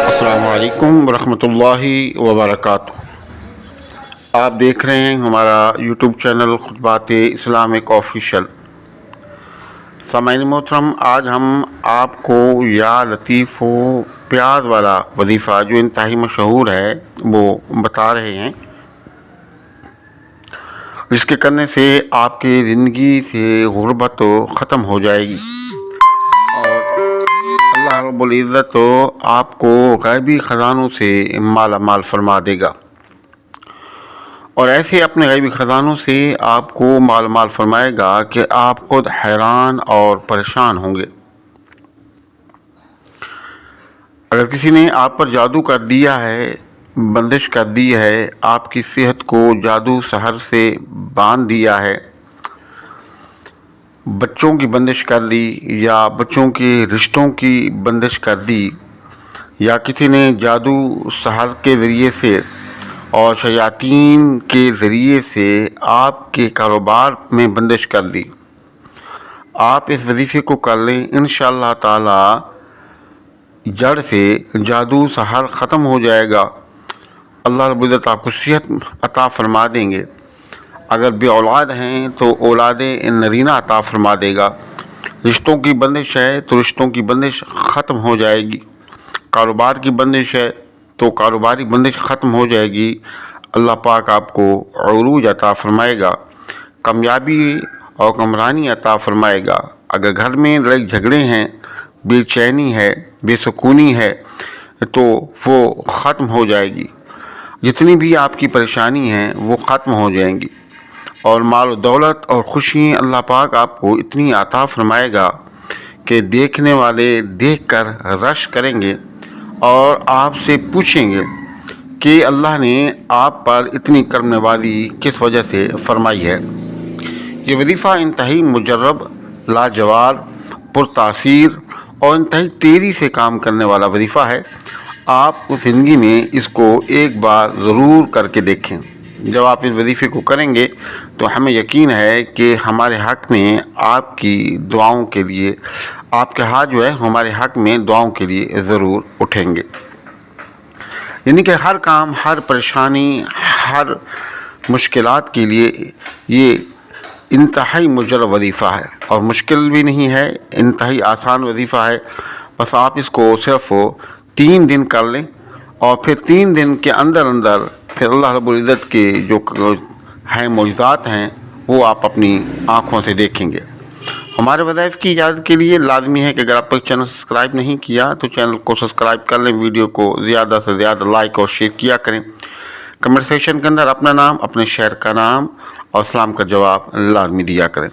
السلام علیکم ورحمۃ اللہ وبرکاتہ۔ آپ دیکھ رہے ہیں ہمارا یوٹیوب چینل خطبات اسلامک آفیشیل۔ سامعین محترم، آج ہم آپ کو یا لطیف و پیار والا وظیفہ جو انتہائی مشہور ہے وہ بتا رہے ہیں، جس کے کرنے سے آپ کی زندگی سے غربت ختم ہو جائے گی اور اللہ رب العزت آپ کو غیبی خزانوں سے مالا مال فرما دے گا، اور ایسے اپنے غیبی خزانوں سے آپ کو مال مال فرمائے گا کہ آپ خود حیران اور پریشان ہوں گے۔ اگر کسی نے آپ پر جادو کر دیا ہے، بندش کر دی ہے، آپ کی صحت کو جادو سحر سے باندھ دیا ہے، بچوں کی بندش کر دی یا بچوں کے رشتوں کی بندش کر دی، یا کسی نے جادو سحر کے ذریعے سے اور شیاطین کے ذریعے سے آپ کے کاروبار میں بندش کر دی، آپ اس وظیفے کو کر لیں، انشاءاللہ تعالی جڑ سے جادو سحر ختم ہو جائے گا۔ اللہ رب العزت آپ کو صحت عطا فرما دیں گے۔ اگر بے اولاد ہیں تو اولاد نرینہ عطا فرما دے گا۔ رشتوں کی بندش ہے تو رشتوں کی بندش ختم ہو جائے گی۔ کاروبار کی بندش ہے تو کاروباری بندش ختم ہو جائے گی۔ اللہ پاک آپ کو عروج عطا فرمائے گا، کامیابی اور کمرانی عطا فرمائے گا۔ اگر گھر میں لڑائی جھگڑے ہیں، بے چینی ہے، بے سکونی ہے، تو وہ ختم ہو جائے گی۔ جتنی بھی آپ کی پریشانی ہیں وہ ختم ہو جائیں گی، اور مال و دولت اور خوشی اللہ پاک آپ کو اتنی عطا فرمائے گا کہ دیکھنے والے دیکھ کر رش کریں گے اور آپ سے پوچھیں گے کہ اللہ نے آپ پر اتنی کرم نوازی کس وجہ سے فرمائی ہے۔ یہ وظیفہ انتہائی مجرب، لاجواب، پرتاثیر اور انتہائی تیزی سے کام کرنے والا وظیفہ ہے۔ آپ اس زندگی میں اس کو ایک بار ضرور کر کے دیکھیں۔ جب آپ اس وظیفے کو کریں گے تو ہمیں یقین ہے کہ ہمارے حق میں آپ کی دعاؤں کے لیے، آپ کے ہاتھ جو ہے ہمارے حق میں دعاؤں کے لیے ضرور اٹھیں گے۔ یعنی کہ ہر کام، ہر پریشانی، ہر مشکلات کے لیے یہ انتہائی مجرب وظیفہ ہے، اور مشکل بھی نہیں ہے، انتہائی آسان وظیفہ ہے۔ بس آپ اس کو صرف 3 دن کر لیں، اور پھر 3 دن کے اندر پھر اللہ رب العزت کے جو ہیں معجزات ہیں وہ آپ اپنی آنکھوں سے دیکھیں گے۔ ہمارے وظائف کی اجازت کے لیے لازمی ہے کہ اگر آپ کو چینل سبسکرائب نہیں کیا تو چینل کو سبسکرائب کر لیں، ویڈیو کو زیادہ سے زیادہ لائک اور شیئر کیا کریں۔ کمنٹ سیکشن کے اندر اپنا نام، اپنے شہر کا نام اور سلام کا جواب لازمی دیا کریں۔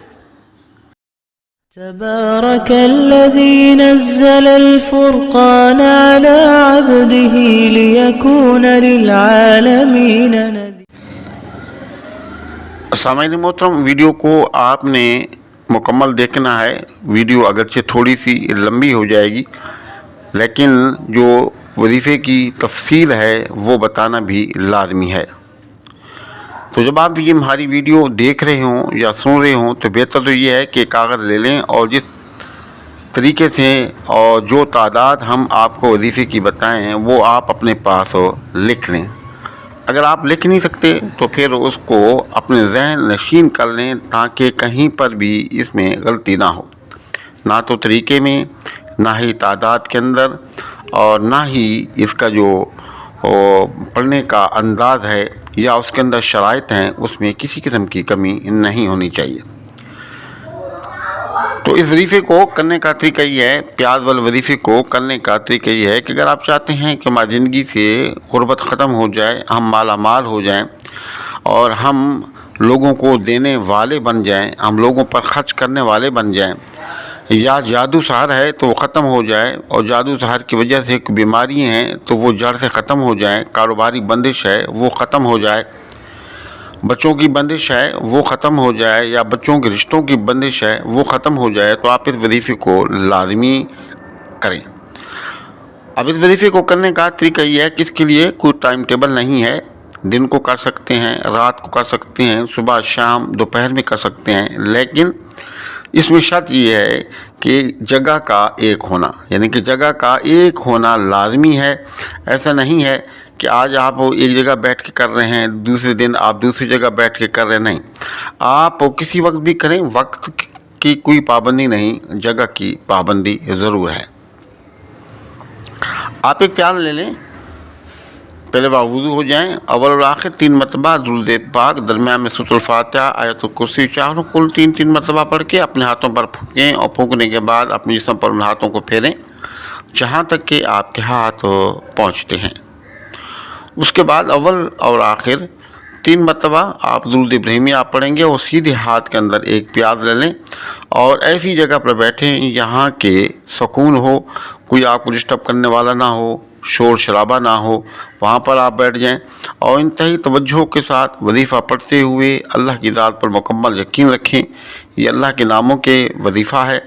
تبارك الذي نزل الفرقان على عبده ليكون للعالمين نذيرا۔ سامعین محترم، ویڈیو کو آپ نے مکمل دیکھنا ہے۔ ویڈیو اگرچہ تھوڑی سی لمبی ہو جائے گی، لیکن جو وظیفے کی تفصیل ہے وہ بتانا بھی لازمی ہے۔ تو جب آپ یہ ہماری ویڈیو دیکھ رہے ہوں یا سن رہے ہوں تو بہتر تو یہ ہے کہ کاغذ لے لیں، اور جس طریقے سے اور جو تعداد ہم آپ کو وظیفے کی بتائیں ہیں وہ آپ اپنے پاس لکھ لیں۔ اگر آپ لکھ نہیں سکتے تو پھر اس کو اپنے ذہن نشین کر لیں تاکہ کہیں پر بھی اس میں غلطی نہ ہو، نہ تو طریقے میں، نہ ہی تعداد کے اندر، اور نہ ہی اس کا جو پڑھنے کا انداز ہے یا اس کے اندر شرائط ہیں، اس میں کسی قسم کی کمی نہیں ہونی چاہیے۔ تو اس وظیفے کو کرنے کا طریقہ یہ ہے، پیاز والے وظیفے کو کرنے کا طریقہ یہ ہے کہ اگر آپ چاہتے ہیں کہ ہماری زندگی سے غربت ختم ہو جائے، ہم مالا مال ہو جائیں اور ہم لوگوں کو دینے والے بن جائیں، ہم لوگوں پر خرچ کرنے والے بن جائیں، یا جادو سحر ہے تو وہ ختم ہو جائے، اور جادو سحر کی وجہ سے بیماری ہیں تو وہ جڑ سے ختم ہو جائیں، کاروباری بندش ہے وہ ختم ہو جائے، بچوں کی بندش ہے وہ ختم ہو جائے، یا بچوں کے رشتوں کی بندش ہے وہ ختم ہو جائے، تو آپ اس وظیفے کو لازمی کریں۔ اب اس وظیفے کو کرنے کا طریقہ یہ ہے کہ اس کے لیے کوئی ٹائم ٹیبل نہیں ہے۔ دن کو کر سکتے ہیں، رات کو کر سکتے ہیں، صبح شام دوپہر میں کر سکتے ہیں، لیکن اس میں شرط یہ ہے کہ جگہ کا ایک ہونا، یعنی کہ جگہ کا ایک ہونا لازمی ہے۔ ایسا نہیں ہے کہ آج آپ ایک جگہ بیٹھ کے کر رہے ہیں، دوسرے دن آپ دوسری جگہ بیٹھ کے کر رہے ہیں، نہیں، آپ کسی وقت بھی کریں، وقت کی کوئی پابندی نہیں، جگہ کی پابندی ضرور ہے۔ آپ ایک پیالہ لے لیں، پہلے وضو ہو جائیں، اول اور آخر 3 مرتبہ درود پاک، درمیان میں سورۃ الفاتحہ، آیت الکرسی چاروں کل 3 مرتبہ پڑھ کے اپنے ہاتھوں پر پھونکیں، اور پھونکنے کے بعد اپنے جسم پر ان ہاتھوں کو پھیریں جہاں تک کہ آپ کے ہاتھ پہنچتے ہیں۔ اس کے بعد اول اور آخر 3 مرتبہ آپ درود ابراہیمی آپ پڑھیں گے، اور سیدھے ہاتھ کے اندر ایک پیاز لے لیں اور ایسی جگہ پر بیٹھیں یہاں کے سکون ہو، کوئی آپ کو ڈسٹرب کرنے والا نہ ہو، شور شرابہ نہ ہو، وہاں پر آپ بیٹھ جائیں اور انتہائی توجہ کے ساتھ وظیفہ پڑھتے ہوئے اللہ کی ذات پر مکمل یقین رکھیں۔ یہ اللہ کے ناموں کے وظیفہ ہے،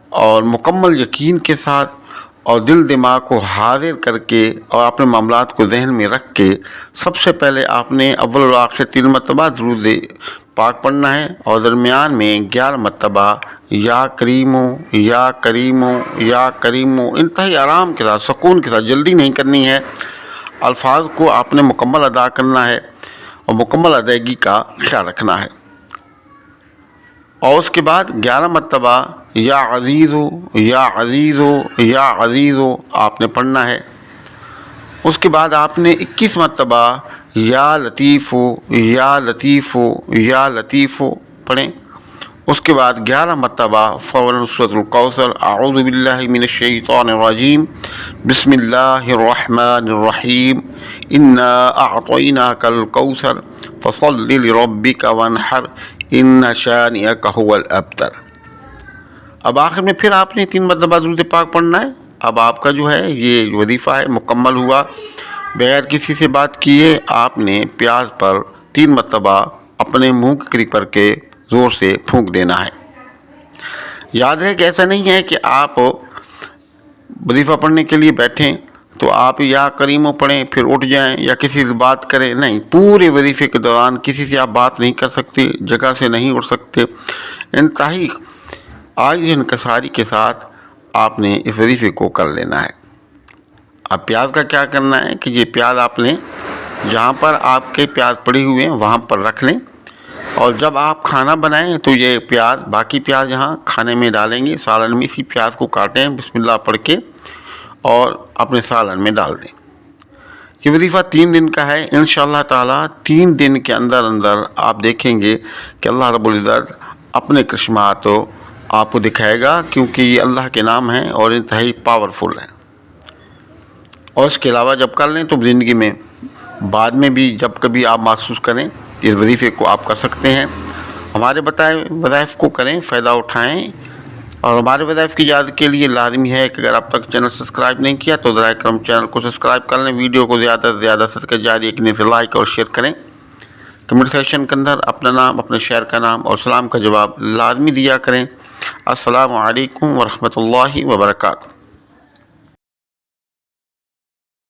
اور مکمل یقین کے ساتھ اور دل دماغ کو حاضر کر کے اور اپنے معاملات کو ذہن میں رکھ کے سب سے پہلے آپ نے اول اور آخر 3 مرتبہ درود پاک پڑھنا ہے، اور درمیان میں 11 مرتبہ یا کریمو یا کریمو یا کریمو، انتہائی آرام کے ساتھ، سکون کے ساتھ، جلدی نہیں کرنی ہے، الفاظ کو آپ نے مکمل ادا کرنا ہے اور مکمل ادائیگی کا خیال رکھنا ہے۔ اور اس کے بعد 11 مرتبہ یا عزیزو یا عزیزو یا عزیزو آپ نے پڑھنا ہے۔ اس کے بعد آپ نے 21 مرتبہ یا لطیفو یا لطیفو یا لطیفو پڑھیں۔ اس کے بعد 11 مرتبہ فوراً سورۃ الکوثر، اعوذ باللہ من الشیطان الرجیم، بسم اللہ الرحمن الرحیم، انا اعطیناک الکوثر فصل لربک وانحر ان شانئک هو الابتر۔ اب آخر میں پھر آپ نے 3 مرتبہ درود پاک پڑھنا ہے۔ اب آپ کا جو ہے یہ وظیفہ ہے مکمل ہوا، بغیر کسی سے بات کیے آپ نے پیاز پر 3 مرتبہ اپنے منہ کے قریب کر کے زور سے پھونک دینا ہے۔ یاد رہے کہ ایسا نہیں ہے کہ آپ وظیفہ پڑھنے کے لیے بیٹھیں تو آپ یا کریمو پڑھیں پھر اٹھ جائیں یا کسی سے بات کریں، نہیں، پورے وظیفے کے دوران کسی سے آپ بات نہیں کر سکتے، جگہ سے نہیں اٹھ سکتے، انتہائی عاجز انکساری کے ساتھ آپ نے اس وظیفے کو کر لینا ہے۔ اب پیاز کا کیا کرنا ہے کہ یہ پیاز آپ لیں، جہاں پر آپ کے پیاز پڑے ہوئے ہیں وہاں پر رکھ لیں، اور جب آپ کھانا بنائیں تو یہ پیاز، باقی پیاز یہاں کھانے میں ڈالیں گے، سالن میں اسی پیاز کو کاٹیں بسم اللہ پڑھ کے اور اپنے سالن میں ڈال دیں۔ یہ وظیفہ 3 دن کا ہے، انشاءاللہ تعالیٰ 3 دن کے اندر اندر آپ دیکھیں گے کہ اللہ رب العزت اپنے کرشمات آپ کو دکھائے گا، کیونکہ یہ اللہ کے نام ہیں اور انتہائی پاورفل ہیں۔ اور اس کے علاوہ جب کر لیں تو زندگی میں بعد میں بھی جب کبھی آپ محسوس کریں اس وظیفے کو آپ کر سکتے ہیں۔ ہمارے بتائے وظائف کو کریں، فائدہ اٹھائیں، اور ہمارے وظائف کی اجازت کے لیے لازمی ہے کہ اگر اب تک چینل سبسکرائب نہیں کیا تو ذرا کرم چینل کو سبسکرائب کر لیں، ویڈیو کو زیادہ سے زیادہ صدقہ جاریہ کرنے سے لائک اور شیئر کریں۔ کمنٹ سیکشن کے اندر اپنا نام، اپنے شہر کا نام اور سلام کا جواب لازمی دیا کریں۔ السلام علیکم ورحمۃ اللہ وبرکاتہ۔